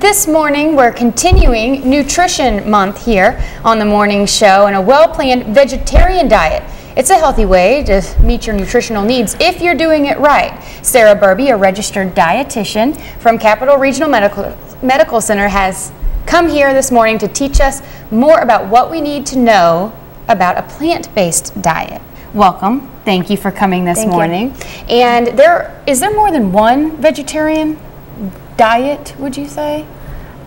This morning we're continuing Nutrition Month here on the morning show, and a well-planned vegetarian diet. It's a healthy way to meet your nutritional needs if you're doing it right. Sarah Burbee, a registered dietitian from Capital Regional Medical Center, has come here this morning to teach us more about what we need to know about a plant-based diet. Welcome. Thank you for coming this morning. And is there more than one vegetarian diet, would you say?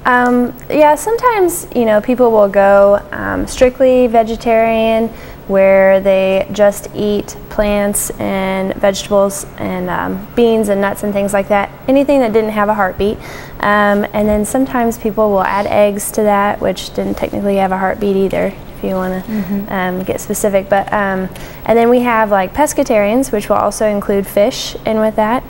Yeah, sometimes, people will go strictly vegetarian, where they just eat plants and vegetables and beans and nuts and things like that, anything that didn't have a heartbeat. And then sometimes people will add eggs to that, which didn't technically have a heartbeat either, if you want to get specific. But and then we have like pescatarians, which will also include fish in with that.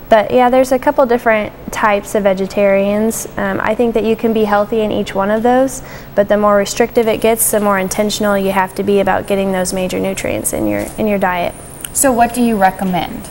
But yeah, there's a couple different types of vegetarians. I think that you can be healthy in each one of those, but the more restrictive it gets, the more intentional you have to be about getting those major nutrients in your diet. So what do you recommend?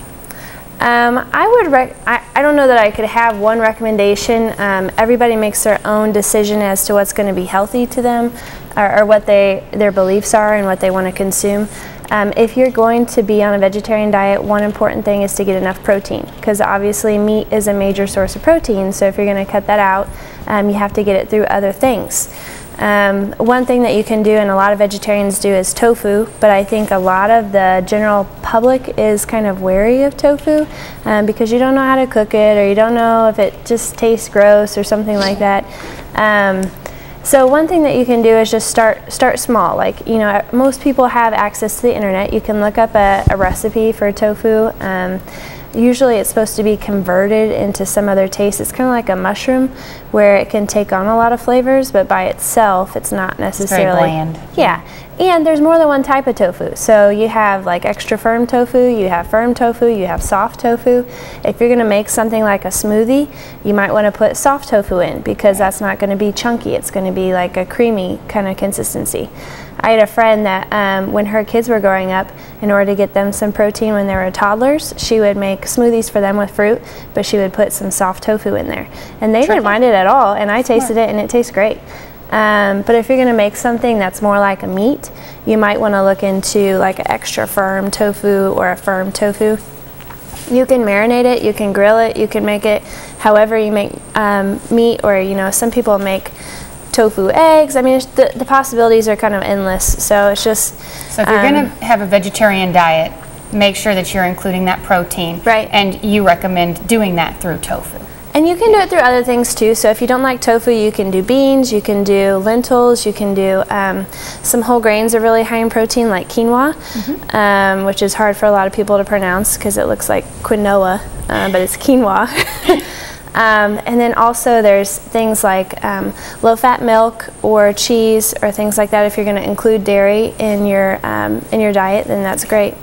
I don't know that I could have one recommendation. Everybody makes their own decision as to what's going to be healthy to them, or what their beliefs are and what they want to consume. If you're going to be on a vegetarian diet, one important thing is to get enough protein, because obviously meat is a major source of protein. So if you're going to cut that out, you have to get it through other things. One thing that you can do, and a lot of vegetarians do, is tofu, but I think a lot of the general public is kind of wary of tofu because you don't know how to cook it, or you don't know if it just tastes gross or something like that. So one thing that you can do is just start small. Like, most people have access to the internet. You can look up a recipe for tofu. Usually it's supposed to be converted into some other taste. It's kind of like a mushroom, where it can take on a lot of flavors, but by itself it's not necessarily. It's very bland. Yeah, and there's more than one type of tofu. So you have like extra firm tofu, you have firm tofu, you have soft tofu. If you're going to make something like a smoothie, you might want to put soft tofu in, because that's not going to be chunky. It's going to be like a creamy kind of consistency. I had a friend that when her kids were growing up, in order to get them some protein when they were toddlers, she would make smoothies for them with fruit, but she would put some soft tofu in there. And they didn't mind it at all, and I tasted it and it tastes great. But if you're going to make something that's more like a meat, you might want to look into like an extra firm tofu or a firm tofu. You can marinate it, you can grill it, you can make it however you make meat, or some people make tofu eggs. I mean, the possibilities are kind of endless. So it's just... So if you're going to have a vegetarian diet, make sure that you're including that protein. Right. And you recommend doing that through tofu. And you can do it through other things too. So if you don't like tofu, you can do beans, you can do lentils, you can do some whole grains are really high in protein, like quinoa, which is hard for a lot of people to pronounce because it looks like quinoa, but it's quinoa. And then also there's things like low-fat milk or cheese or things like that. If you're going to include dairy in your diet, then that's great.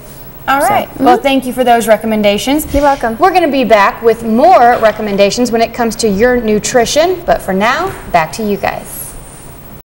All right. Well, thank you for those recommendations. You're welcome. We're going to be back with more recommendations when it comes to your nutrition. But for now, back to you guys.